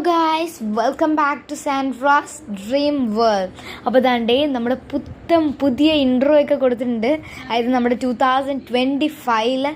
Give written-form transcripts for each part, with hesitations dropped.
Guys, welcome back to Sandra's dream world. അപ്പോൾ ദാണ്ടേ നമ്മുടെ പുതിയ ഇൻട്രോ ഒക്കെ കൊടുത്തിട്ടുണ്ട്. അതായത് നമ്മുടെ 2025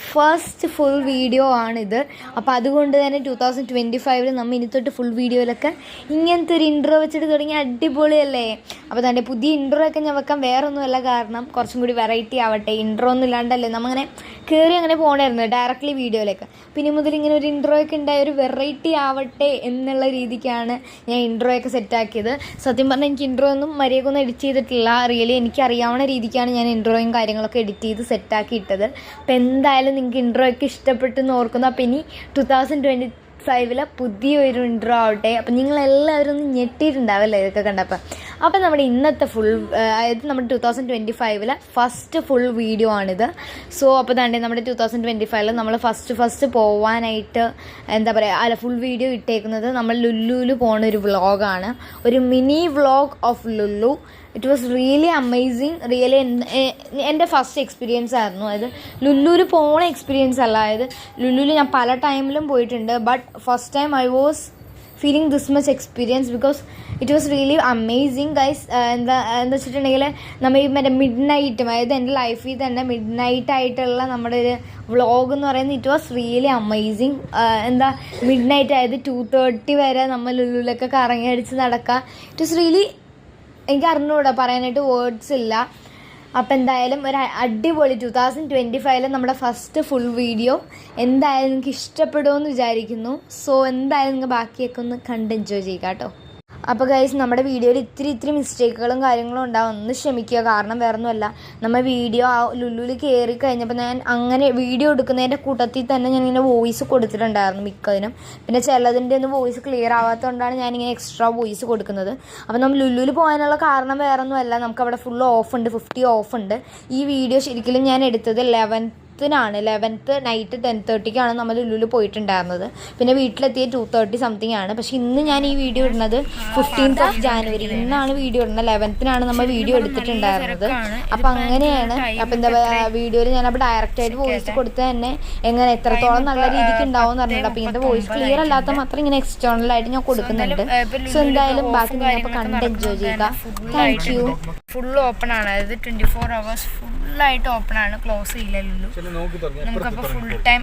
ഫസ്റ്റ് ഫുൾ വീഡിയോ ആണിത്. അപ്പോൾ അതുകൊണ്ട് തന്നെ 2025 നമ്മൾ ഇനി തൊട്ട് ഫുൾ വീഡിയോയിലൊക്കെ ഇങ്ങനത്തെ ഒരു ഇൻട്രോ വെച്ചിട്ട് തുടങ്ങി അടിപൊളിയല്ലേ. അപ്പോൾ ദാണ്ടേ പുതിയ ഇൻട്രോ ഒക്കെ ഞാൻ വെക്കാൻ വേറൊന്നുമല്ല, കാരണം കുറച്ചും കൂടി വെറൈറ്റി ആവട്ടെ. ഇൻട്രോ ഒന്നും ഇല്ലാണ്ടല്ലേ നമ്മങ്ങനെ കയറി അങ്ങനെ പോകണമായിരുന്നു ഡയറക്റ്റ്ലി വീഡിയോയിലേക്ക്. പിന്നെ മുതൽ ഇങ്ങനെ ഒരു ഇൻട്രോ ഒക്കെ ഉണ്ടായ ഒരു വെറൈറ്റി ആവട്ടെ എന്നുള്ള രീതിക്കാണ് ഞാൻ ഇൻട്രോ ഒക്കെ സെറ്റാക്കിയത്. സത്യം പറഞ്ഞാൽ എനിക്ക് ഇൻട്രോ ഒന്നും മര്യാദക്കൊന്നും എഡിറ്റ് ചെയ്തിട്ടില്ല. റിയലി എനിക്ക് അറിയാവുന്ന രീതിക്കാണ് ഞാൻ ഇൻട്രോയും കാര്യങ്ങളൊക്കെ എഡിറ്റ് ചെയ്ത് സെറ്റാക്കി ഇട്ടത്. അപ്പോൾ എന്തായാലും നിങ്ങൾക്ക് ഇൻട്രോ ഒക്കെ ഇഷ്ടപ്പെട്ടെന്ന് ഓർക്കുന്നു. അപ്പോൾ ഇനി 2025 പുതിയൊരു ഇൻട്രോ ആവട്ടെ. അപ്പം നിങ്ങളെല്ലാവരും ഒന്ന് ഞെട്ടിയിട്ടുണ്ടാവല്ലേ ഇതൊക്കെ കണ്ടപ്പോൾ. അപ്പം നമ്മുടെ ഇന്നത്തെ അതായത് നമ്മുടെ 2025 ഫസ്റ്റ് ഫുൾ വീഡിയോ ആണിത്. സോ അപ്പോൾ തന്നെ നമ്മുടെ 2025 നമ്മൾ ഫസ്റ്റ് പോവാനായിട്ട് എന്താ പറയുക ഫുൾ വീഡിയോ ഇട്ടേക്കുന്നത് നമ്മൾ ലുല്ലുവിൽ പോകുന്ന ഒരു വ്ളോഗാണ്. ഒരു mini vlog of Lulu. It was really amazing. Really എൻ്റെ ഫസ്റ്റ് എക്സ്പീരിയൻസ് ആയിരുന്നു. അതായത് ലുല്ലുവിൽ പോണ എക്സ്പീരിയൻസ് അല്ല. അതായത് ലുല്ലുവിൽ ഞാൻ പല ടൈമിലും പോയിട്ടുണ്ട്, but first time I was feeling this much experience because it was really amazing guys. എന്താ വെച്ചിട്ടുണ്ടെങ്കിൽ നമ്മൾ ഈ മറ്റേ മിഡ് നൈറ്റും, അതായത് എൻ്റെ ലൈഫിൽ തന്നെ മിഡ് നൈറ്റ് ആയിട്ടുള്ള നമ്മുടെ ഒരു വ്ളോഗ് എന്ന് പറയുന്നത് it was really amazing. Mid night അതായത് 2:30 വരെ നമ്മൾ ലുല്ലുവിലൊക്കെ കറങ്ങി അടിച്ച് നടക്കുക. ഇറ്റ് വാസ് റിയലി എനിക്ക് അറിഞ്ഞൂടാ, പറയാനായിട്ട് വേർഡ്സ് ഇല്ല. അപ്പം എന്തായാലും ഒരു അടിപൊളി 2025 നമ്മുടെ ഫസ്റ്റ് ഫുൾ വീഡിയോ എന്തായാലും നിങ്ങൾക്ക് ഇഷ്ടപ്പെടുമെന്ന് വിചാരിക്കുന്നു. സോ എന്തായാലും നിങ്ങൾ ബാക്കിയൊക്കെ ഒന്ന് കണ്ട് എൻജോയ് ചെയ്യുക കേട്ടോ. അപ്പോൾ ഗൈസ്, നമ്മുടെ വീഡിയോയിൽ ഇത്തിരി മിസ്റ്റേക്കുകളും കാര്യങ്ങളും ഉണ്ടാവും, ഒന്ന് ക്ഷമിക്കുക. കാരണം വേറൊന്നുമല്ല, നമ്മൾ വീഡിയോ ലുല്ലുവിൽ കയറി കഴിഞ്ഞപ്പോൾ ഞാൻ അങ്ങനെ വീഡിയോ എടുക്കുന്നതിൻ്റെ കൂട്ടത്തിൽ തന്നെ ഞാനിങ്ങനെ വോയിസ് കൊടുത്തിട്ടുണ്ടായിരുന്നു മിക്കതിനും. പിന്നെ ചിലതിൻ്റെ ഒന്നും വോയിസ് ക്ലിയർ ആവാത്തതുകൊണ്ടാണ് ഞാനിങ്ങനെ എക്സ്ട്രാ വോയിസ് കൊടുക്കുന്നത്. അപ്പോൾ നമ്മൾ ലുല്ലുവിൽ പോകാനുള്ള കാരണം വേറൊന്നുമല്ല, നമുക്കവിടെ ഫുൾ ഓഫുണ്ട്, 50 ഓഫുണ്ട്. ഈ വീഡിയോ ശരിക്കും ഞാൻ എടുത്തത് 11th നൈറ്റ് 10:30 നമ്മൾ ലുല്ലുവിൽ പോയിട്ടുണ്ടായിരുന്നത്. പിന്നെ വീട്ടിലെത്തിയ 2:30 സംതിങ് ആണ്. പക്ഷെ ഇന്ന് ഞാൻ ഈ വീഡിയോ ഇടുന്നത് 15th ജാനുവരി, ഇന്നാണ് വീഡിയോ ഇടുന്നത്. 11th നമ്മൾ വീഡിയോ എടുത്തിട്ടുണ്ടായിരുന്നത്. അപ്പം അങ്ങനെയാണ്. അപ്പം എന്താ പറയുക, വീഡിയോയിൽ ഞാനപ്പോൾ ഡയറക്റ്റായിട്ട് വോയിസ് കൊടുത്ത് തന്നെ എങ്ങനെ എത്രത്തോളം നല്ല രീതിക്ക് ഉണ്ടാവും എന്ന് പറഞ്ഞിട്ട്. അപ്പം ഇങ്ങനത്തെ വോയിസ് ക്ലിയർ അല്ലാത്ത മാത്രം ഇങ്ങനെ എക്സ്റ്റേണൽ ആയിട്ട് ഞാൻ കൊടുക്കുന്നുണ്ട്. സോ എന്തായാലും ബാക്കി നിങ്ങളപ്പോൾ കണ്ട് എൻജോയ് ചെയ്യുക. Thank you. ഫുൾ ഓപ്പൺ ആണ്, അതായത് 24 hours ഫുള്ളായിട്ട് ഓപ്പൺ ആണ്, ക്ലോസ് ചെയ്യില്ലല്ലോ. നമുക്കപ്പോൾ ഫുൾ ടൈം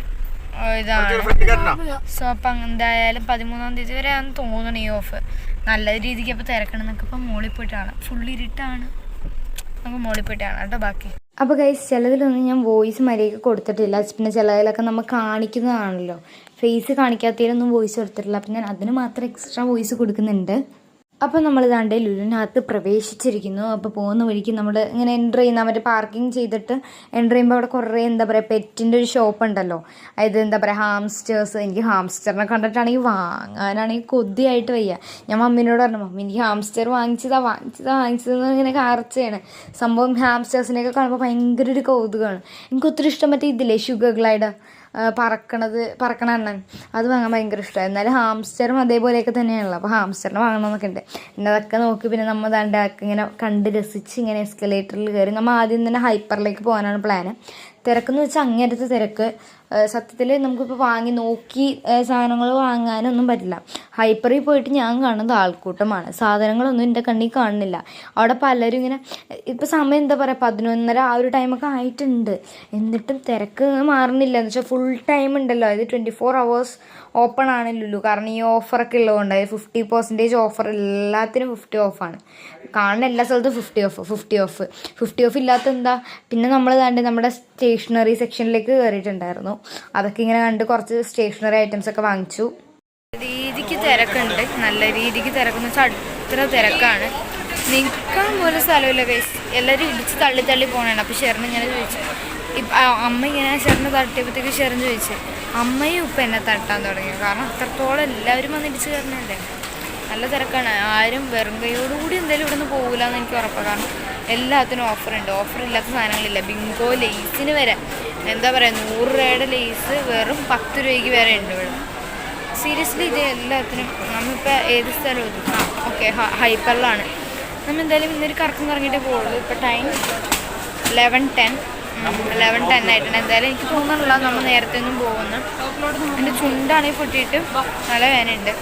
ഇതാണ്. സോ അപ്പം എന്തായാലും 13-ാം തീയതി വരെ ആണെന്ന് തോന്നണം ഈ ഓഫ്. നല്ല രീതിക്ക് അപ്പോൾ തിരക്കണം. നമുക്ക് ഇപ്പം മോളിൽ പോയിട്ടാണ്, ഫുൾ ഇരുട്ടാണ്, നമുക്ക് മോളിൽ പോയിട്ടാണ് കേട്ടോ ബാക്കി. അപ്പോൾ ഗൈസ്, ചിലതിലൊന്നും ഞാൻ വോയിസ് മര്യാദയ്ക്ക് കൊടുത്തിട്ടില്ല. പിന്നെ ചിലതിലൊക്കെ നമ്മൾ കാണിക്കുന്നതാണല്ലോ, ഫേസ് കാണിക്കാത്തതിലൊന്നും വോയിസ് കൊടുത്തിട്ടില്ല. അപ്പം ഞാൻ അതിന് മാത്രം എക്സ്ട്രാ വോയിസ് കൊടുക്കുന്നുണ്ട്. അപ്പോൾ നമ്മൾ ഇതാണ്ട് ലുലുവിനകത്ത് പ്രവേശിച്ചിരിക്കുന്നു. അപ്പോൾ പോകുന്ന വഴിക്ക് നമ്മൾ ഇങ്ങനെ എൻ്റർ ചെയ്യുന്ന മറ്റേ പാർക്കിംഗ് ചെയ്തിട്ട് എൻ്റർ ചെയ്യുമ്പോൾ അവിടെ കുറേ പെറ്റിൻ്റെ ഒരു ഷോപ്പ് ഉണ്ടല്ലോ. അതായത് ഹാംസ്റ്റേഴ്സ്. എനിക്ക് ഹാംസ്റ്ററിനെ കണ്ടിട്ടാണെങ്കിൽ വാങ്ങാനാണെങ്കിൽ കൊതിയായിട്ട് വയ്യ. ഞാൻ മമ്മീനോട് പറഞ്ഞു, മമ്മി എനിക്ക് ഹാംസ്റ്റർ വാങ്ങിച്ചതെന്ന് ഇങ്ങനെ കാർച്ചയാണ് സംഭവം. ഹാംസ്റ്റേഴ്സിനെയൊക്കെ കാണുമ്പോൾ ഭയങ്കര ഒരു കൗതുകമാണ്. എനിക്ക് ഒത്തിരി ഇഷ്ടം മറ്റേ ഇതില്ലേ, ഷുഗർ ഗ്ലൈഡർ, പറക്കണ എണ്ണൻ, അത് വാങ്ങാൻ ഭയങ്കര ഇഷ്ടമാണ്. എന്നാലും ഹാംസ്റ്ററും അതേപോലെയൊക്കെ തന്നെയാണല്ലോ. അപ്പോൾ ഹാംസ്റ്ററിന് വാങ്ങണമെന്നൊക്കെ ഉണ്ട്. പിന്നെ അതൊക്കെ നോക്കി പിന്നെ നമ്മൾ ദാണ്ടാക്കി ഇങ്ങനെ കണ്ട് രസിച്ച് ഇങ്ങനെ എസ്കലേറ്ററിൽ കയറി. നമ്മൾ ആദ്യം തന്നെ ഹൈപ്പറിലേക്ക് പോകാനാണ് പ്ലാന്. തിരക്കെന്ന് വെച്ചാൽ അങ്ങേരത്തെ തിരക്ക്. സത്യത്തിൽ നമുക്കിപ്പോൾ വാങ്ങി നോക്കി സാധനങ്ങൾ വാങ്ങാനൊന്നും പറ്റില്ല. ഹൈപ്പറിൽ പോയിട്ട് ഞാൻ കാണുന്നത് ആൾക്കൂട്ടമാണ്, സാധനങ്ങളൊന്നും എൻ്റെ കണ്ണിൽ കാണുന്നില്ല. അവിടെ പലരും ഇങ്ങനെ, ഇപ്പോൾ സമയം 11:30 ആ ഒരു ടൈമൊക്കെ ആയിട്ടുണ്ട്, എന്നിട്ടും തിരക്ക് മാറുന്നില്ല. എന്ന് വെച്ചാൽ ഫുൾ ടൈം ഉണ്ടല്ലോ, അതായത് 24 hours ഓപ്പൺ ആണല്ലോ. കാരണം ഈ ഓഫറൊക്കെ ഉള്ളതുകൊണ്ട്, അതായത് 50% ഓഫർ, എല്ലാത്തിനും 50 ഓഫാണ്. കാണുന്ന എല്ലാ സ്ഥലത്തും 50 ഓഫ് ഇല്ലാത്ത എന്താ. പിന്നെ നമ്മൾ കണ്ട് നമ്മുടെ സ്റ്റേഷനറി സെക്ഷനിലേക്ക് കയറിയിട്ടുണ്ടായിരുന്നു. അതൊക്കെ ഇങ്ങനെ കണ്ട് കുറച്ച് സ്റ്റേഷനറി ഐറ്റംസ് ഒക്കെ വാങ്ങിച്ചു. രീതിക്ക് തിരക്കുണ്ട്, നല്ല രീതിക്ക് തിരക്കെന്ന് വെച്ചാൽ അത്ര തിരക്കാണ്, നിൽക്കാൻ പോലും സ്ഥലമില്ല ഗൈസ്. എല്ലാവരും ഇടിച്ച് തള്ളി പോകണതാണ്. അപ്പോൾ ഷെറിന് ഇങ്ങനെ ചോദിച്ചു, അമ്മ ഇങ്ങനെ ഷെറിന് തട്ടിയപ്പോഴത്തേക്ക് ഷെറിന് ചോദിച്ചു, അമ്മയും ഇപ്പം എന്നെ തട്ടാൻ തുടങ്ങി. കാരണം അത്രത്തോളം എല്ലാവരും വന്ന് ഇടിച്ച് കയറണല്ലേ, നല്ല തിരക്കാണ്. ആരും വെറും കൈയോടുകൂടി എന്തായാലും ഇവിടെ നിന്ന് പോകില്ല എന്ന് എനിക്ക് ഉറപ്പാണ്. കാരണം എല്ലാത്തിനും ഓഫറുണ്ട്, ഓഫറില്ലാത്ത സാധനങ്ങളില്ല. ബിങ്കോ ലേസിന് വരെ എന്താ പറയുക, 100 രൂപയുടെ ലേസ് വെറും 10 രൂപയ്ക്ക് വരെ ഉണ്ട് ഇവിടെ. സീരിയസ്ലി ഇത് എല്ലാത്തിനും. നമ്മളിപ്പോൾ ഏത് സ്ഥലവും ഓക്കെ ഹൈപ്പറിലാണ്. നമ്മൾ എന്തായാലും ഇന്നൊരു കറക്കം കറങ്ങിയിട്ടേ പോകുള്ളൂ. ഇപ്പോൾ ടൈം 11:10 ആയിട്ടുണ്ട്. എന്തായാലും എനിക്ക് തോന്നുന്നില്ല നമ്മൾ നേരത്തെ ഒന്നും പോകുന്നു. എൻ്റെ ചുണ്ടാണെങ്കിൽ പൊട്ടിയിട്ട് നല്ല വേദനയുണ്ട്.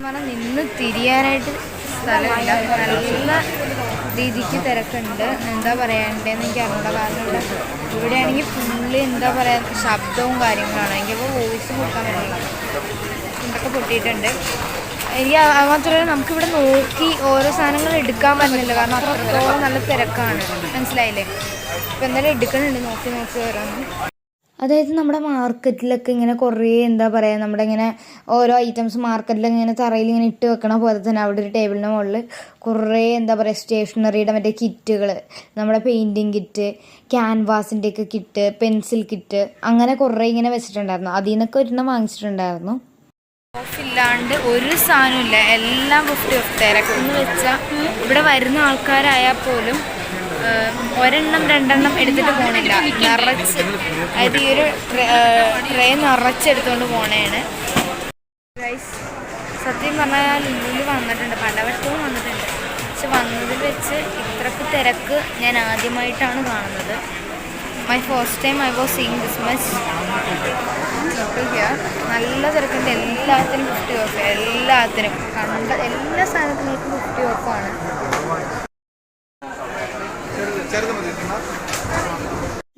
പറഞ്ഞാൽ നിന്ന് തിരിയാനായിട്ട് സ്ഥലമില്ല. നല്ല രീതിക്ക് തിരക്കുണ്ട്. എന്താ പറയണ്ടേന്ന് എനിക്ക് അറിഞ്ഞൂടാ. കാരണം ഇവിടെ ആണെങ്കിൽ ഫുള്ള് എന്താ പറയുക ശബ്ദവും കാര്യങ്ങളാണ്. എനിക്കപ്പോൾ വോയിസ് കൊടുക്കാൻ പറ്റില്ല. ഇതൊക്കെ പൊട്ടിയിട്ടുണ്ട്. എനിക്ക് മാത്രമല്ല നമുക്കിവിടെ നോക്കി ഓരോ സാധനങ്ങൾ എടുക്കാൻ പറ്റുന്നില്ല. കാരണം അത്രത്തോളം നല്ല തിരക്കാണ്. മനസ്സിലായില്ലേ? ഇപ്പം എന്തായാലും എടുക്കണുണ്ട് നോക്കി ഓരോന്ന്. അതായത് നമ്മുടെ മാർക്കറ്റിലൊക്കെ ഇങ്ങനെ കുറേ എന്താ പറയുക നമ്മുടെ ഇങ്ങനെ ഓരോ ഐറ്റംസ് മാർക്കറ്റിലൊക്കെ ഇങ്ങനെ തറയിൽ ഇങ്ങനെ ഇട്ട് വെക്കണ പോലെ തന്നെ അവിടെ ഒരു ടേബിളിൻ്റെ മുകളിൽ കുറേ എന്താ പറയുക സ്റ്റേഷനറിയുടെ മറ്റേ കിറ്റുകൾ, നമ്മുടെ പെയിൻറ്റിങ് കിറ്റ്, ക്യാൻവാസിൻ്റെയൊക്കെ കിറ്റ്, പെൻസിൽ കിറ്റ്, അങ്ങനെ കുറേ ഇങ്ങനെ വെച്ചിട്ടുണ്ടായിരുന്നു. അതിൽ നിന്നൊക്കെ ഒരെണ്ണം വാങ്ങിച്ചിട്ടുണ്ടായിരുന്നു. ഓഫില്ലാണ്ട് ഒരു സാധനമില്ല, എല്ലാം 50 ഓഫ്. തിരക്കെന്ന് വെച്ചാൽ ഇവിടെ വരുന്ന ആൾക്കാരായാൽ പോലും ഒരെണ്ണം 2 എണ്ണം എടുത്തിട്ട് പോകണില്ല. നിറച്ച്, അതായത് ഈ ഒരു ട്രേ നിറച്ചെടുത്തുകൊണ്ട് പോണേണ്. സത്യം പറഞ്ഞാൽ ലുലുവിൽ വന്നിട്ടുണ്ട്, പലവട്ടവും വന്നിട്ടുണ്ട്. പക്ഷെ വന്നതിൽ വെച്ച് ഇത്രക്ക് തിരക്ക് ഞാൻ ആദ്യമായിട്ടാണ് കാണുന്നത്. My first time I was seeing this much people here. നല്ല തിരക്കുണ്ട്. എല്ലാത്തിനും 50 ഓഫ്. എല്ലാത്തിനും കണ്ട എല്ലാ സാധനത്തിനും 50 ഓഫാണ്.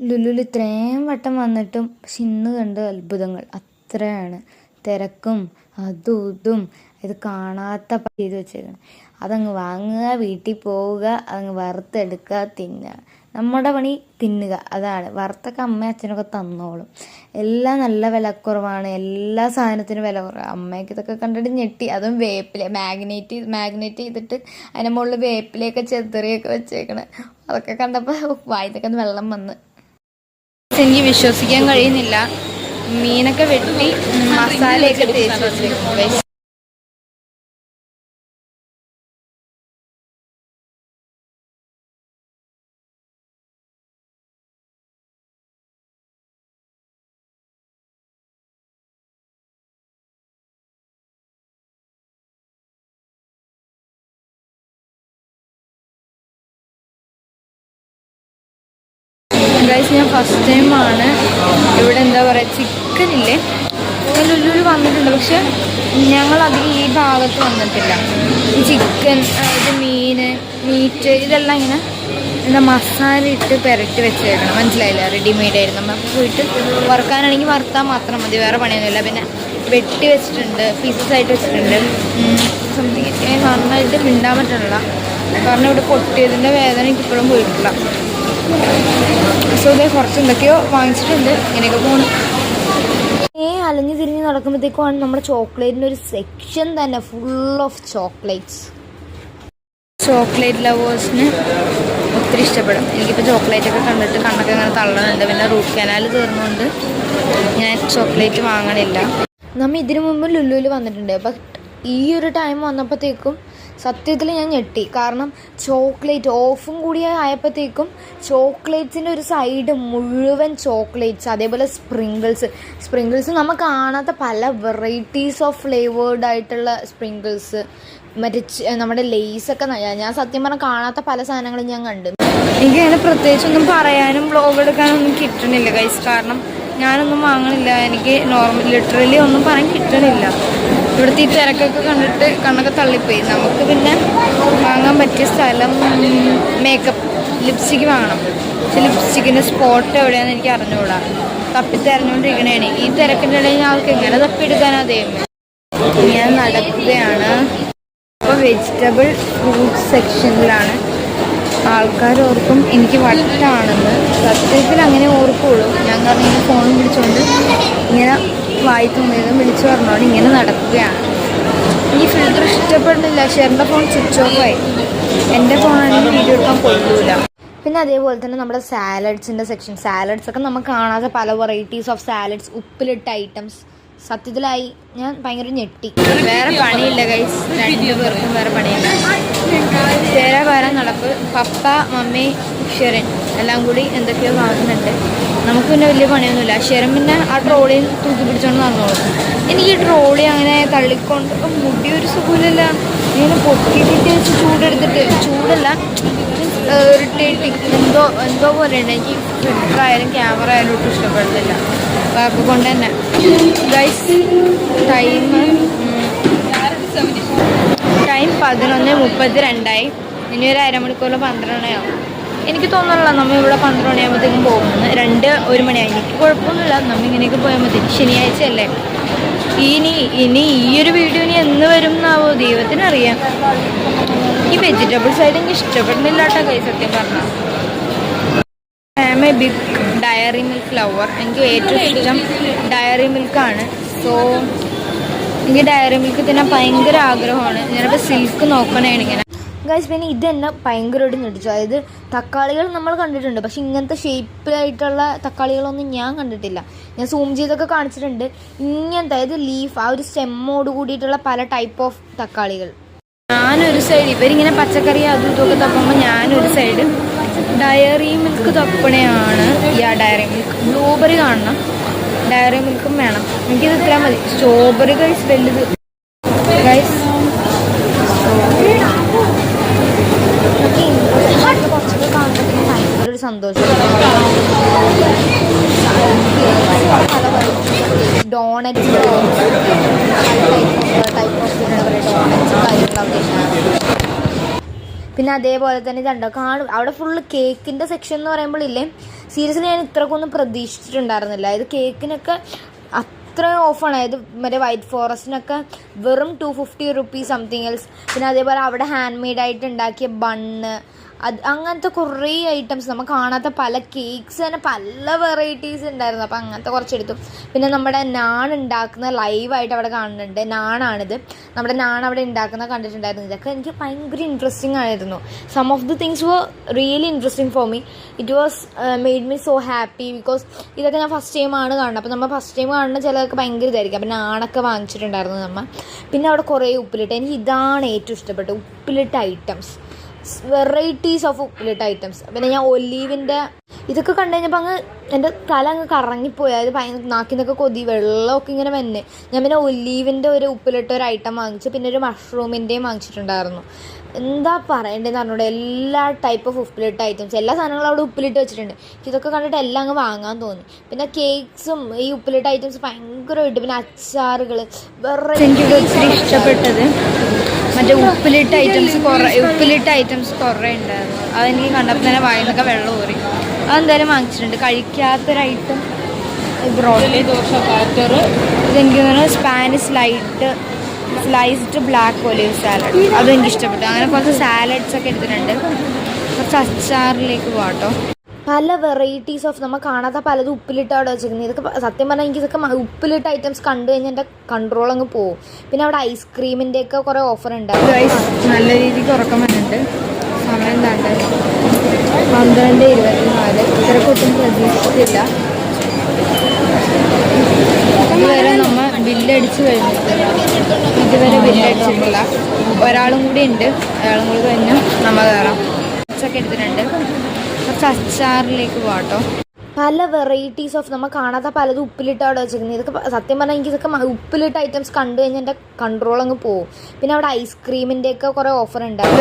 ലുലുവിൽ ഇത്രയും വട്ടം വന്നിട്ടും പക്ഷെ ഇന്ന് കണ്ട അത്ഭുതങ്ങൾ അത്രയാണ്. തിരക്കും അതും ഇതും ഇത് കാണാത്ത ചെയ്ത് വെച്ചേക്കണം. അതങ്ങ് വാങ്ങുക, വീട്ടിൽ പോവുക, അതങ്ങ് വറുത്തെടുക്കുക, തിന്നുക. നമ്മുടെ പണി തിന്നുക. അതാണ്. വറുത്തൊക്കെ അമ്മയും അച്ഛനൊക്കെ തന്നോളും. എല്ലാം നല്ല വിലക്കുറവാണ്. എല്ലാ സാധനത്തിനും വില കുറവ്. അമ്മയ്ക്ക് ഇതൊക്കെ കണ്ടിട്ട് ഞെട്ടി. അതും വേപ്പില മാഗ്നേറ്റ് ചെയ്തിട്ട് അതിൻ്റെ മുകളിൽ വേപ്പിലയൊക്കെ ചെത്തറിയൊക്കെ വെച്ചേക്കണേ. അതൊക്കെ കണ്ടപ്പോൾ വായിന്നൊക്കെ വെള്ളം വന്ന്. എനിക്ക് വിശ്വസിക്കാൻ കഴിയുന്നില്ല. മീനൊക്കെ വെട്ടി മസാലയൊക്കെ തേച്ച് വെച്ചേക്കും. ഗൈസ്, ഞാൻ ഫസ്റ്റ് ടൈമാണ് ഇവിടെ എന്താ പറയുക ചിക്കനില്ലേ, ഞാൻ ലുലുവിൽ വന്നിട്ടുണ്ട്. പക്ഷെ ഞങ്ങളധികം ഈ ഭാഗത്ത് വന്നിട്ടില്ല. ഈ ചിക്കൻ, ഇത് മീറ്റ് ഇതെല്ലാം ഇങ്ങനെ എന്താ മസാല ഇട്ട് പുരട്ടി വെച്ചേക്കണം. മനസ്സിലായില്ല? റെഡിമെയ്ഡ് ആയിരുന്നു. നമ്മൾ പോയിട്ട് വറുക്കാനാണെങ്കിൽ വറുത്താൽ മാത്രം മതി, വേറെ പണിയൊന്നുമില്ല. പിന്നെ വെട്ടി വെച്ചിട്ടുണ്ട്, പീസസ് ആയിട്ട് വെച്ചിട്ടുണ്ട്. സംതിങ് നന്നായിട്ട് മിണ്ടാൻ പറ്റണില്ല. കാരണം ഇവിടെ പൊട്ടിയതിൻ്റെ വേദന എനിക്കിപ്പോഴും പോയിട്ടില്ല. സോ ഇതേ കുറച്ച് എന്തൊക്കെയോ വാങ്ങിച്ചിട്ടുണ്ട്. ഇങ്ങനെയൊക്കെ പോകണം. അലഞ്ഞു തിരിഞ്ഞ് നടക്കുമ്പോഴത്തേക്കുമാണ് നമ്മുടെ ചോക്ലേറ്റിൻ്റെ ഒരു സെക്ഷൻ തന്നെ ഫുൾ ഓഫ് ചോക്ലേറ്റ്സ്. ചോക്ലേറ്റ് ലവേഴ്സിന് ഒത്തിരി ഇഷ്ടപ്പെടും. എനിക്കിപ്പോൾ ചോക്ലേറ്റൊക്കെ കണ്ടിട്ട് കണ്ണൊക്കെ ഇങ്ങനെ തള്ളണുണ്ട്. പിന്നെ റൂട്ട് കനാൽ തീർന്നുകൊണ്ട് ഞാൻ ചോക്ലേറ്റ് വാങ്ങണില്ല. നമ്മൾ ഇതിനു മുമ്പ് ലുലുവിൽ വന്നിട്ടുണ്ട്. ബട്ട് ഈ ഒരു ടൈം വന്നപ്പോഴത്തേക്കും സത്യത്തിൽ ഞാൻ ഞെട്ടി. കാരണം ചോക്ലേറ്റ് ഓഫും കൂടി ആയപ്പോഴത്തേക്കും ചോക്ലേറ്റ്സിൻ്റെ ഒരു സൈഡ് മുഴുവൻ ചോക്ലേറ്റ്സ്, അതേപോലെ സ്പ്രിങ്കിൾസ് നമ്മൾ കാണാത്ത പല വെറൈറ്റീസ് ഓഫ് ഫ്ലേവേർഡ് ആയിട്ടുള്ള സ്പ്രിങ്കിൾസ്, മറ്റേ നമ്മുടെ ലേസൊക്കെ ഞാൻ സത്യം പറഞ്ഞാൽ കാണാത്ത പല സാധനങ്ങളും ഞാൻ കണ്ടു. എനിക്കങ്ങനെ പ്രത്യേകിച്ചൊന്നും പറയാനും വ്ളോഗ് എടുക്കാനൊന്നും കിട്ടണില്ല ഗൈസ്. കാരണം ഞാനൊന്നും വാങ്ങണില്ല. എനിക്ക് ലിറ്ററലി ഒന്നും പറയാൻ കിട്ടണില്ല. ഇവിടുത്തെ ഈ തിരക്കൊക്കെ കണ്ടിട്ട് കണ്ണൊക്കെ തള്ളിപ്പോയി. നമുക്ക് പിന്നെ വാങ്ങാൻ പറ്റിയ സ്ഥലം മേക്കപ്പ് ലിപ്സ്റ്റിക്ക് വാങ്ങണം. പക്ഷെ ലിപ്സ്റ്റിക്കിൻ്റെ സ്പോട്ട് എവിടെയാണെന്ന് എനിക്ക് അറിഞ്ഞുകൂടാ. തപ്പിത്തെരഞ്ഞുകൊണ്ടിരിക്കണേണ്. ഈ തിരക്കിൻ്റെ ഇടയിൽ ആൾക്ക് എങ്ങനെ തപ്പിയെടുക്കാനാ ദൈവമേ. ഞാൻ നടക്കുകയാണ്. ഇപ്പോൾ വെജിറ്റബിൾ ഫ്രൂട്ട്സ് സെക്ഷനിലാണ്. ആൾക്കാർ ഓർക്കും എനിക്ക് വട്ടാണെന്ന്. സത്യത്തിൽ അങ്ങനെ ഓർക്കുള്ളൂ. ഞാൻ കാരണം ഇങ്ങനെ ഫോണും പിടിച്ചുകൊണ്ട് ഇങ്ങനെ വായി തോന്നിയതും വിളിച്ചു പറഞ്ഞോണ്ട് ഇങ്ങനെ നടക്കുകയാണ്. ഈ ഫിൽറ്റർ ഇഷ്ടപ്പെടുന്നില്ല. ഷെറിൻ്റെ ഫോൺ സ്വിച്ച് ഓഫായി. എൻ്റെ ഫോണാണെങ്കിൽ വീഡിയോ എടുക്കാൻ കൊള്ളൂല. പിന്നെ അതേപോലെ തന്നെ നമ്മുടെ സാലഡ്സിൻ്റെ സെക്ഷൻ. സാലഡ്സൊക്കെ നമുക്ക് കാണാത്ത പല വെറൈറ്റീസ് ഓഫ് സാലഡ്സ്, ഉപ്പിലിട്ട ഐറ്റംസ്. സത്യത്തിലായി ഞാൻ ഭയങ്കര ഞെട്ടി. വേറെ പണിയില്ല ഗൈസ്, 2 പേർക്കും വേറെ പണിയില്ല. വരാൻ നടപ്പ്. പപ്പ, മമ്മി, ഷെറിൻ എല്ലാം കൂടി എന്തൊക്കെയോ വാങ്ങുന്നുണ്ട്. നമുക്ക് പിന്നെ വലിയ പണിയൊന്നുമില്ല. ഷെറിൻ പിന്നെ ആ ട്രോളിയിൽ തൂക്കി പിടിച്ചോണ്ട് നടന്നോളും. എനിക്ക് ട്രോളി അങ്ങനെ തള്ളിക്കൊണ്ട് മുടി ഒരു സുഖമില്ല. ഇങ്ങനെ പൊട്ടിയിട്ട് വെച്ച് ചൂടല്ല ഇറിറ്റേറ്റിങ് എന്തോ പോലെയുണ്ട്. എനിക്ക് ഫിൽറ്റർ ആയാലും ക്യാമറ ആയാലും ഒട്ടും ഇഷ്ടപ്പെടുന്നില്ല. അപ്പോൾ കൊണ്ട് തന്നെ ഗൈസ് ടൈം ടൈം 11:32. ഇനി ഒരു അരമണിക്കൂറിൽ 12 മണിയാവും. എനിക്ക് തോന്നുന്നില്ല നമ്മൾ ഇവിടെ 12 മണിയാകുമ്പോഴത്തേക്കും പോകുന്നത്. 1 മണിയായി. എനിക്ക് കുഴപ്പമൊന്നുമില്ല, നമ്മൾ ഇങ്ങനെയൊക്കെ പോയാൽ മതി. ശനിയാഴ്ച അല്ലേ. ഇനി ഈ ഒരു വീഡിയോ ഇനി എന്ന് വരും എന്നാവോ ദൈവത്തിനറിയാം. ഈ വെജിറ്റബിൾസ് ആയിട്ട് എനിക്ക് ഇഷ്ടപ്പെടുന്നില്ല കേട്ടോ കൈ, സത്യം പറഞ്ഞാൽ. I am a big Dairy Milk lover. എനിക്ക് ഏറ്റവും ഇഷ്ടം ഡയറി മിൽക്കാണ്. സോ എനിക്ക് ഡയറി മിൽക്ക് തിന്നാൻ ഭയങ്കര ആഗ്രഹമാണ്. ഞാനിപ്പോൾ സിൽക്ക് നോക്കണേണ് ഇങ്ങനെ. ഗൈസ്, പിന്നെ ഇത് തന്നെ ഭയങ്കരമായിട്ട് ഞെട്ടിച്ചു. അതായത് തക്കാളികൾ നമ്മൾ കണ്ടിട്ടുണ്ട്, പക്ഷെ ഇങ്ങനത്തെ ഷേപ്പിലായിട്ടുള്ള തക്കാളികളൊന്നും ഞാൻ കണ്ടിട്ടില്ല. ഞാൻ സൂം ചെയ്തൊക്കെ കാണിച്ചിട്ടുണ്ട്. ഇങ്ങനത്തെ അതായത് ലീഫ്, ആ ഒരു സ്റ്റെമ്മോട് കൂടിയിട്ടുള്ള പല ടൈപ്പ് ഓഫ് തക്കാളികൾ. ഞാനൊരു സൈഡ് ഇവരിങ്ങനെ പച്ചക്കറി അതും ഇതൊക്കെ തപ്പുമ്പോൾ ഞാനൊരു സൈഡ് ഡയറി മിൽക്ക് തപ്പണയാണ്. ഡയറി മിൽക്ക് ബ്ലൂബെറി കാണണം, ഡയറി മിൽക്കും വേണം. എനിക്കിത് ഇത്ര മതി. സ്ട്രോബെറി ഗൈസ് വലുത് ഗൈസ്. കുറച്ചൊക്കെ കാണുമ്പോൾ ഭയങ്കര ഒരു സന്തോഷം. ഡോണറ്റ് ടൈപ്പ് ഓഫ് ഡോണറ്റ്സ് കാര്യങ്ങൾ അവിടെ. പിന്നെ അതേപോലെ തന്നെ ഇതുണ്ടോ കാണും അവിടെ ഫുള്ള് കേക്കിൻ്റെ സെക്ഷൻ എന്ന് പറയുമ്പോൾ ഇല്ലേ, സീരിയസ്ലി ഞാൻ ഇത്രക്കൊന്നും പ്രതീക്ഷിച്ചിട്ടുണ്ടായിരുന്നില്ല. ഇത് കേക്കിനൊക്കെ അത്രയും ഓഫാണ്. അതായത് മറ്റേ വൈറ്റ് ഫോറസ്റ്റിനൊക്കെ വെറും 250 റുപ്പീസ് സംതിങ് എൽസ്. പിന്നെ അതേപോലെ അവിടെ ഹാൻഡ് മെയ്ഡായിട്ട് ഉണ്ടാക്കിയ ബണ്ണ്, അങ്ങനത്തെ കുറേ ഐറ്റംസ്, നമ്മൾ കാണാത്ത പല കേക്ക്സ് തന്നെ പല വെറൈറ്റീസ് ഉണ്ടായിരുന്നു. അപ്പോൾ അങ്ങനത്തെ കുറച്ചെടുത്തു. പിന്നെ നമ്മുടെ നാൺ ഉണ്ടാക്കുന്ന ലൈവായിട്ട് അവിടെ കാണുന്നുണ്ട്. നാണാണിത്, നമ്മുടെ നാൺ അവിടെ ഉണ്ടാക്കുന്ന കണ്ടിട്ടുണ്ടായിരുന്നു. ഇതൊക്കെ എനിക്ക് ഭയങ്കര ഇൻട്രസ്റ്റിംഗ് ആയിരുന്നു. Some of the things were really interesting for me. It was made me so happy because ഇതൊക്കെ ഞാൻ ഫസ്റ്റ് ടൈമാണ് കാണുന്നത്. അപ്പോൾ നമ്മൾ ഫസ്റ്റ് ടൈം കാണുന്ന ചിലർക്ക് ഭയങ്കര ഇതായിരിക്കും. അപ്പോൾ നാണൊക്കെ വാങ്ങിച്ചിട്ടുണ്ടായിരുന്നു നമ്മൾ. പിന്നെ അവിടെ കുറേ ഉപ്പിലിട്ട്, എനിക്ക് ഇതാണ് ഏറ്റവും ഇഷ്ടപ്പെട്ടത്, ഉപ്പിലിട്ട ഐറ്റംസ്, വെറൈറ്റീസ് ഓഫ് ഉപ്പിലിട്ട ഐറ്റംസ്. പിന്നെ ഞാൻ ഒലീവിൻ്റെ ഇതൊക്കെ കണ്ടു കഴിഞ്ഞപ്പോൾ അങ്ങ് എൻ്റെ തല അങ്ങ് കറങ്ങിപ്പോയി. അതായത് ഭയങ്കര നാക്കിന്നൊക്കെ കൊതി, വെള്ളമൊക്കെ ഇങ്ങനെ വന്നെ. ഞാൻ പിന്നെ ഒലീവിൻ്റെ ഒരു ഉപ്പിലിട്ട ഒരു ഐറ്റം വാങ്ങിച്ചു. പിന്നെ ഒരു മഷ്റൂമിൻ്റെയും വാങ്ങിച്ചിട്ടുണ്ടായിരുന്നു. എന്താ പറയേണ്ടതെന്ന് പറഞ്ഞുകൊണ്ട് എല്ലാ ടൈപ്പ് ഓഫ് ഉപ്പിലിട്ട ഐറ്റംസ്, എല്ലാ സാധനങ്ങളും അവിടെ ഉപ്പിലിട്ട് വെച്ചിട്ടുണ്ട്. ഇതൊക്കെ കണ്ടിട്ട് എല്ലാം അങ്ങ് വാങ്ങാൻ തോന്നി. പിന്നെ കേക്ക്സും ഈ ഉപ്പിലിട്ട ഐറ്റംസ് ഭയങ്കരമായിട്ട്. പിന്നെ അച്ചാറുകൾ, എനിക്കിവിടെ ഒത്തിരി ഇഷ്ടപ്പെട്ടത് മറ്റേ ഉപ്പിലിട്ട ഐറ്റംസ് കുറേ ഉണ്ടായിരുന്നു. അതെനിക്ക് കണ്ടപ്പോൾ തന്നെ വായിന്നൊക്കെ വെള്ളം ഊറി. അതെന്തായാലും വാങ്ങിച്ചിട്ടുണ്ട്. കഴിക്കാത്തൊരൈറ്റം ബ്രോഡി ദോശ ബാറ്റർ. ഇതെനിക്ക് തോന്നുന്നു Spanish sliced black olive salad, അതും എനിക്കിഷ്ടപ്പെട്ടു. അങ്ങനെ കുറച്ച് സാലഡ്സ് ഒക്കെ എടുത്തിട്ടുണ്ട്. കുറച്ച് അച്ചാറിലേക്ക് പോകാട്ടോ. പല വെറൈറ്റീസ് ഓഫ് നമ്മൾ കാണാത്ത പലതും ഉപ്പിലിട്ട് അവിടെ വെച്ചിരിക്കുന്നത്. ഇതൊക്കെ സത്യം പറഞ്ഞാൽ എനിക്ക് ഇതൊക്കെ ഉപ്പിലിട്ട ഐറ്റംസ് കണ്ടു കഴിഞ്ഞാൽ എൻ്റെ കൺട്രോൾ അങ്ങ് പോകും. പിന്നെ അവിടെ ഐസ്ക്രീമിൻ്റെയൊക്കെ കുറേ ഓഫർ ഉണ്ടാവും. നല്ല രീതിക്ക് ഉറക്കം വരുന്നുണ്ട്. സമയം എന്താണ്ട് 12:24. ഇത്രക്കൊട്ടും പ്രതീക്ഷിച്ചില്ല. ഇതുവരെ നമ്മൾ ബില്ലടിച്ച് കഴിഞ്ഞിട്ടില്ല. ബില്ലടിച്ചിട്ടില്ല. ഒരാളും കൂടി ഉണ്ട്, അയാളും കൂടി കഴിഞ്ഞാൽ നമ്മൾ കയറാം. ഒക്കെ എടുത്തിട്ടുണ്ട്. കുറച്ച് അച്ചാറിലേക്ക് പോകാട്ടോ. പല വെറൈറ്റീസ് ഓഫ് നമ്മൾ കാണാത്ത പലതും ഉപ്പിലിട്ട് അവിടെ വെച്ചിരിക്കുന്നത്. ഇതൊക്കെ സത്യം പറഞ്ഞാൽ എനിക്ക് ഇതൊക്കെ ഉപ്പിലിട്ട ഐറ്റംസ് കണ്ടു കഴിഞ്ഞാൽ എൻ്റെ കൺട്രോൾ അങ്ങ് പോകും. പിന്നെ അവിടെ ഐസ്ക്രീമിൻ്റെയൊക്കെ കുറേ ഓഫർ ഉണ്ടാവും.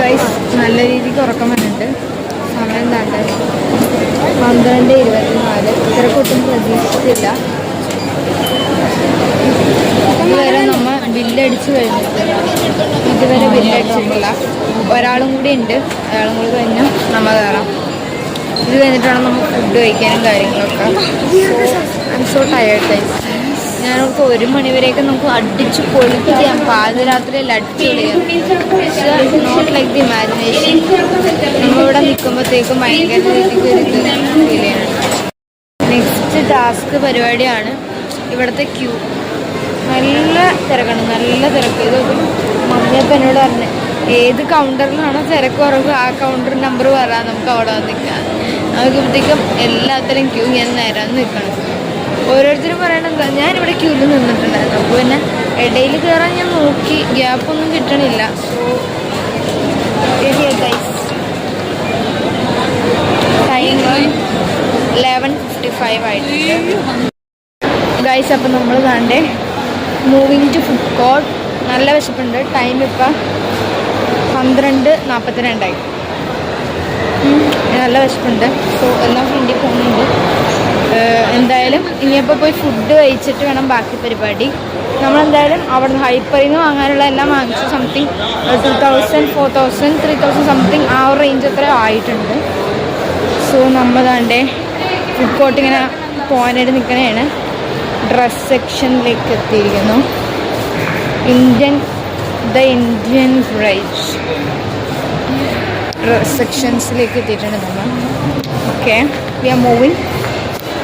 നല്ല രീതിക്ക് ഉറക്കം വരുന്നുണ്ട്. സമയം എന്താണ്ട് 12:24. ഇത്രക്കൊട്ടും പ്രതീക്ഷിച്ചില്ല. ഇതുവരെ നമ്മൾ ബില്ലടിച്ച് കഴിഞ്ഞിട്ടില്ല. ബില്ലടിച്ചിട്ടില്ല. ഒരാളും കൂടി ഉണ്ട്, അയാളും കൂടി കഴിഞ്ഞാൽ നമ്മൾ കയറാം. ഇത് കഴിഞ്ഞിട്ടാണ് നമ്മൾ ഫുഡ് കഴിക്കാനും കാര്യങ്ങളൊക്കെ. I'm so tired guys. ഞാനവർക്ക് 1 മണിവരെയൊക്കെ നമുക്ക് അടിച്ച് പൊളിക്കാം. പാതിരാത്രിയിൽ അടിച്ചുപൊളിയാം. പക്ഷേ നോട്ട് ലൈക്ക് ദി ഇമാജിനേഷൻ. നമ്മളിവിടെ നിൽക്കുമ്പോഴത്തേക്കും ഭയങ്കര രീതിക്ക് ഒരു ഫീൽ ചെയ്യണം. നെക്സ്റ്റ് ടാസ്ക് പരിപാടിയാണ് ഇവിടുത്തെ ക്യൂ. നല്ല തിരക്കാണ്, നല്ല തിരക്ക്. ഇത് മമ്മിയപ്പം എന്നോട് പറഞ്ഞു, ഏത് കൗണ്ടറിലാണോ തിരക്ക് കുറവ് ആ കൗണ്ടർ നമ്പർ പറയാം, നമുക്ക് അവിടെ വന്ന് നിൽക്കാം. നോക്കുമ്പോഴത്തേക്കും എല്ലാത്തിലും ക്യൂ ഞാൻ നേരം നിൽക്കണം. ഓരോരുത്തരും പറയണെന്താ, ഞാനിവിടെ ക്യൂവിൽ നിന്നിട്ടുണ്ടായിരുന്നു. അപ്പോൾ പിന്നെ ഇടയിൽ കയറാൻ ഞാൻ നോക്കി, ഗ്യാപ്പൊന്നും കിട്ടണില്ല. സോ ടൈം 11:55 ആയിട്ടുണ്ട് ഗൈസ്. അപ്പം നമ്മൾ കണ്ടേ മൂവിങ് ടു ഫുഡ് കോർട്ട്. നല്ല വിശപ്പുണ്ട്. ടൈം ഇപ്പം 12:42. നല്ല വിശപ്പുണ്ട്. സോ എല്ലാം ഫ്രണ്ടിൽ പോകുന്നുണ്ട്. എന്തായാലും ഇനിയപ്പോൾ പോയി ഫുഡ് കഴിച്ചിട്ട് വേണം ബാക്കി പരിപാടി. നമ്മളെന്തായാലും അവിടെ നിന്ന് ഹൈപ്പറിൽ നിന്ന് വാങ്ങാനുള്ള എല്ലാം വാങ്ങിച്ചു. സംതിങ് 2000, 4000, 3000 സംതിങ് ആ ഒരു റേഞ്ച് അത്ര ആയിട്ടുണ്ട്. സോ നമ്മൾ താണ്ടേ ഫുഡ് കോർട്ട് ഇങ്ങനെ പോകാനായിട്ട് നിൽക്കണതാണ്. ഡ്രസ് സെക്ഷനിലേക്ക് എത്തിയിരിക്കുന്നു. ഇന്ത്യൻ ബ്രൈഡ്സ് ഡ്രസ് സെക്ഷൻസിലേക്ക് എത്തിയിട്ടുണ്ട് നമ്മൾ. Okay, we are moving.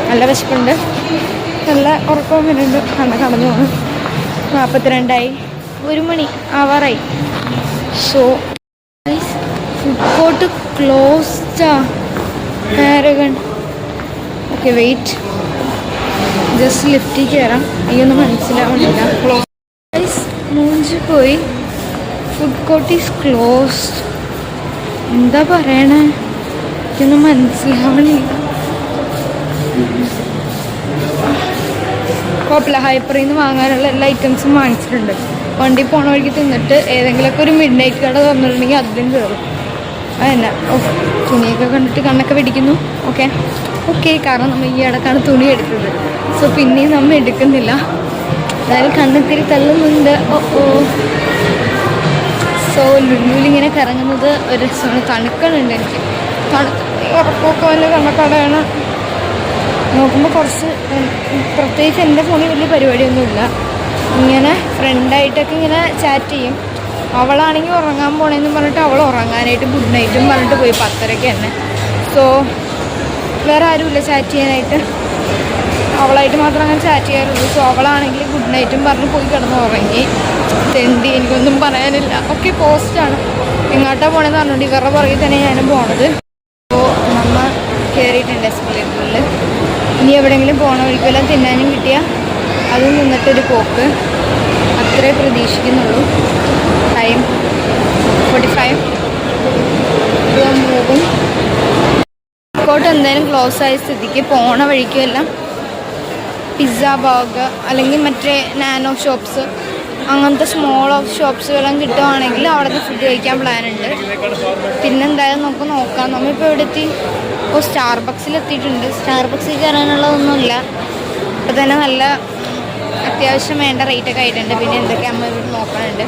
നല്ല വിശപ്പുണ്ട്, നല്ല ഉറക്കവും വരുന്നുണ്ട്. കടന്നു പോകണം. 42 1 മണി ആവാറായി. സോ ഫുഡ് കോർട്ട് ക്ലോസ്ഡാ. പാരഗൺ. ഓക്കെ, വെയിറ്റ്, ജസ്റ്റ് ലിഫ്റ്റിൽ കയറാം. എനിക്കൊന്നും മനസ്സിലാവുന്നില്ല. ക്ലോസ് മൂഞ്ചി പോയി. Food court is closed. എന്താ പറയണേ, എനിക്കൊന്നും മനസ്സിലാവണില്ല. കുഴപ്പമില്ല, ഹൈപ്പറിൽ നിന്ന് വാങ്ങാനുള്ള എല്ലാ ഐറ്റംസും വാങ്ങിച്ചിട്ടുണ്ട്. വണ്ടി പോണ വഴിക്ക് തിന്നിട്ട് ഏതെങ്കിലുമൊക്കെ ഒരു മിഡ് നൈറ്റ് കട തുറന്നിട്ടുണ്ടെങ്കിൽ അതിലും കയറും. അതന്നെ. തുണിയൊക്കെ കണ്ടിട്ട് കണ്ണൊക്കെ പിടിക്കുന്നു. ഓക്കെ, കാരണം നമ്മൾ ഈ ഇടക്കാണ് തുണി എടുത്തത്. സോ പിന്നെയും നമ്മൾ എടുക്കുന്നില്ല. അതായത് കണ്ണത്തിരി തള്ളുന്നുണ്ട്. സോ ലുലുവിലിങ്ങനെ കറങ്ങുന്നത് ഒരു രസമാണ്. തണുക്കണുണ്ട് എനിക്ക്. ഉറപ്പൊക്കെ വല്ല കണ്ണക്കടയാണ്. നോക്കുമ്പോൾ കുറച്ച് പ്രത്യേകിച്ച് എൻ്റെ ഫോണിൽ വലിയ പരിപാടിയൊന്നുമില്ല. ഇങ്ങനെ ഫ്രണ്ടായിട്ടൊക്കെ ഇങ്ങനെ ചാറ്റ് ചെയ്യും. അവളാണെങ്കിൽ ഉറങ്ങാൻ പോണേന്ന് പറഞ്ഞിട്ട് അവൾ ഉറങ്ങാനായിട്ട് ഗുഡ് നൈറ്റും പറഞ്ഞിട്ട് പോയി 10:30 തന്നെ. സോ വേറെ ആരുമില്ല ചാറ്റ് ചെയ്യാനായിട്ട്. അവളായിട്ട് മാത്രം അങ്ങനെ ചാറ്റ് ചെയ്യാറുള്ളൂ. സോ അവളാണെങ്കിൽ ഗുഡ് നൈറ്റും പറഞ്ഞ് പോയി കിടന്ന് ഉറങ്ങി. തെണ്ടി, എനിക്കൊന്നും പറയാനില്ല. ഒക്കെ പോസ്റ്റാണ്. എങ്ങോട്ടാണ് പോണേന്ന് പറഞ്ഞുകൊണ്ട് ഇവരുടെ പുറകിൽ തന്നെ ഞാനും പോണത്. അപ്പോൾ നമ്മ കയറിയിട്ടുണ്ട് എസ്കലേറ്ററിൽ. ഇനി എവിടെയെങ്കിലും പോകണ വഴിക്കെല്ലാം തിന്നാനും കിട്ടിയാൽ അതും നിന്നിട്ടൊരു പോക്ക്. അത്രേ പ്രതീക്ഷിക്കുന്നുള്ളൂ. ടൈം 45. മൂവും കോട്ട് എന്തായാലും ക്ലോസ് ആയ സ്ഥിതിക്ക് പോണ വഴിക്കെല്ലാം പിസ്സ, ബർഗർ അല്ലെങ്കിൽ മറ്റേ നാനോ ഷോപ്സ് അങ്ങനത്തെ സ്മോൾ ഓഫ് ഷോപ്സുകളും കിട്ടുവാണെങ്കിൽ അവിടുത്തെ ഫുഡ് കഴിക്കാൻ പ്ലാനുണ്ട്. പിന്നെന്തായാലും നമുക്ക് നോക്കാം. നമ്മളിപ്പോൾ ഇവിടെ എത്തി. സ്റ്റാർബക്സിൽ എത്തിയിട്ടുണ്ട്. സ്റ്റാർബക്സിൽ കയറാനുള്ളതൊന്നുമില്ല. ഇപ്പോൾ തന്നെ നല്ല അത്യാവശ്യം വേണ്ട റേറ്റൊക്കെ ആയിട്ടുണ്ട്. പിന്നെ എന്തൊക്കെ അമ്മ ഇവിടെ നോക്കാനുണ്ട്.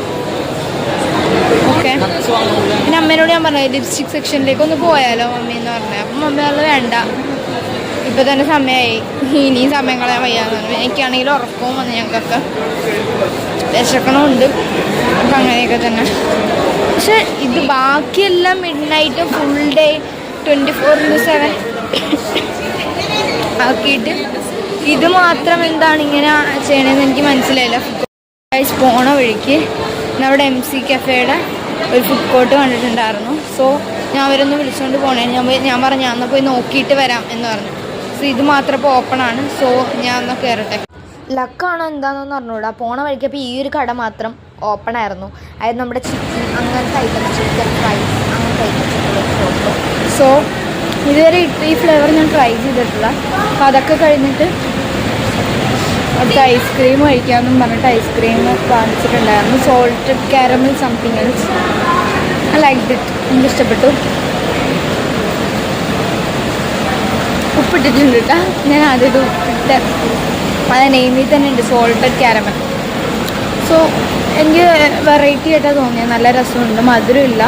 ഓക്കെ, പിന്നെ അമ്മേനോട് ഞാൻ പറഞ്ഞു ലിപ്സ്റ്റിക് സെക്ഷനിലേക്ക് ഒന്ന് പോയാലോ മമ്മി എന്ന് പറഞ്ഞത്. അപ്പം മമ്മി അത് വേണ്ട, ഇപ്പോൾ തന്നെ സമയമായി, ഇനിയും സമയം കളയാൻ വയ്യാന്ന് പറഞ്ഞു. എനിക്കാണെങ്കിലും ഉറക്കവും വന്നു. ഞങ്ങൾക്കൊക്കെ വിശക്കണമുണ്ട്. അപ്പം അങ്ങനെയൊക്കെ തന്നെ. പക്ഷെ ഇത് ബാക്കിയെല്ലാം മിഡ് നൈറ്റ് ഫുൾ ഡേ 24/7 ആക്കിയിട്ട് ഇത് മാത്രം എന്താണ് ഇങ്ങനെ ചെയ്യണമെന്ന് എനിക്ക് മനസ്സിലായില്ല. പോണ വഴിക്ക് നമ്മുടെ MC കഫേയുടെ ഒരു ഫുഡ് കോർട്ട് കണ്ടിട്ടുണ്ടായിരുന്നു. സോ ഞാൻ അവരൊന്ന് വിളിച്ചുകൊണ്ട് പോണേ. ഞാൻ പറഞ്ഞു ഞാൻ എന്നാൽ പോയി നോക്കിയിട്ട് വരാം എന്ന് പറഞ്ഞു. സോ ഇത് മാത്രം ഇപ്പോൾ ഓപ്പണാണ്. സോ ഞാൻ ഒന്ന് കയറട്ടെ. ലക്കാണോ എന്താണെന്നൊന്നും അറിഞ്ഞൂടാ. പോണ വഴിക്കപ്പോൾ ഈ ഒരു കട മാത്രം ഓപ്പൺ ആയിരുന്നു. അതായത് നമ്മുടെ ചിക്കൻ അങ്ങനത്തെ ഐറ്റംസ്, ചിക്കൻ ഫ്രൈസ് അങ്ങനത്തെ ഐറ്റംസ്. സോ ഇതുവരെ ഈ ഫ്ലേവർ ഞാൻ ട്രൈ ചെയ്തിട്ടില്ല. അപ്പോൾ അതൊക്കെ കഴിഞ്ഞിട്ട് അടുത്ത ഐസ്ക്രീം കഴിക്കാമെന്നും പറഞ്ഞിട്ട് ഐസ്ക്രീം വാങ്ങിച്ചിട്ടുണ്ടായിരുന്നു. Salted caramel something else. I like it. എനിക്ക് ഇഷ്ടപ്പെട്ടു. ഉപ്പിട്ടിട്ടുണ്ട് കേട്ടോ. ഞാൻ ആദ്യം ഉപ്പിട്ട് അത് നെയ്മിൽ തന്നെ ഉണ്ട്, സോൾട്ടഡ് കാരമൽ. സോ എനിക്ക് വെറൈറ്റി ആയിട്ടാണ് തോന്നിയത്. നല്ല രസമുണ്ട്, മധുരമില്ല.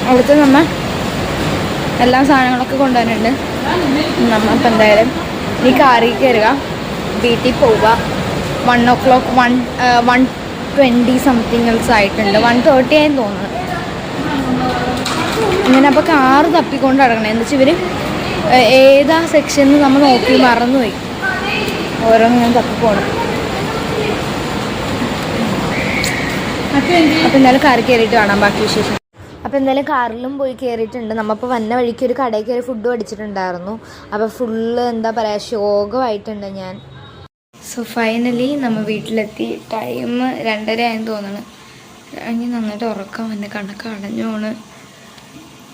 അവിടുത്തെ നമ്മൾ എല്ലാ സാധനങ്ങളൊക്കെ കൊണ്ടുവന്നിട്ടുണ്ട്. നമ്മൾ ഇപ്പം എന്തായാലും ഈ കാറിൽ കയറുക, വീട്ടിൽ പോവുക. 1 o'clock 1:20 സംതിങ് എൽസ് ആയിട്ടുണ്ട്. 1:30 ആയെന്ന് തോന്നുന്നു. ഇങ്ങനെ അപ്പോൾ കാറ് തപ്പിക്കൊണ്ട് കിടക്കണേ. എന്താ വെച്ചാൽ ഇവർ ഏതാ സെക്ഷനിൽ നമ്മൾ നോക്കി മറന്നുപോയി. ഓരോന്നിങ്ങനെ തപ്പിപ്പോണം. അപ്പോൾ എന്തായാലും കാറിൽ കയറിയിട്ട് കാണാം ബാക്കി വിശേഷം. അപ്പോൾ എന്തായാലും കാറിലും പോയി കയറിയിട്ടുണ്ട്. നമ്മളിപ്പോൾ വന്ന വഴിക്ക് ഒരു കടയിൽ കയറി ഫുഡ് മേടിച്ചിട്ടുണ്ടായിരുന്നു. അപ്പോൾ ഫുള്ള് എന്താ പറയുക ശോകമായിട്ടുണ്ട് ഞാൻ. സോ ഫൈനലി നമ്മൾ വീട്ടിലെത്തി. ടൈം 2:30 ആയെന്ന് തോന്നുന്നു. കഴിഞ്ഞ് നന്നായിട്ട് ഉറക്കം വന്ന് കണക്ക് അടഞ്ഞു പോണ്.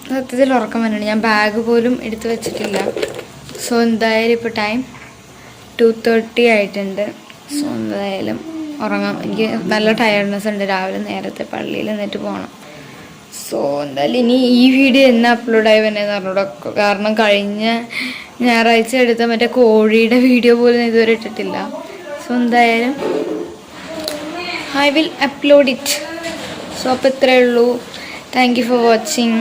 സത്യത്തിൽ ഉറക്കം വന്നിട്ടുണ്ട്. ഞാൻ ബാഗ് പോലും എടുത്ത് വെച്ചിട്ടില്ല. സോ എന്തായാലും ഇപ്പോൾ ടൈം 2:30 ആയിട്ടുണ്ട്. സോ എന്തായാലും ഉറങ്ങാം. എനിക്ക് നല്ല ടയർഡ്നെസ് ഉണ്ട്. രാവിലെ നേരത്തെ പള്ളിയിൽ നിന്നിട്ട് പോകണം. സോ എന്തായാലും ഇനി ഈ വീഡിയോ എന്ന് അപ്ലോഡായി വന്നതെന്ന് പറഞ്ഞൂടെ, കാരണം കഴിഞ്ഞ ഞായറാഴ്ച എടുത്ത മറ്റേ കോഴിയുടെ വീഡിയോ പോലും ഇതുവരെ ഇട്ടിട്ടില്ല. സോ എന്തായാലും I will upload it. So അപ്പോൾ ഇത്രയേ ഉള്ളൂ. Thank you for watching.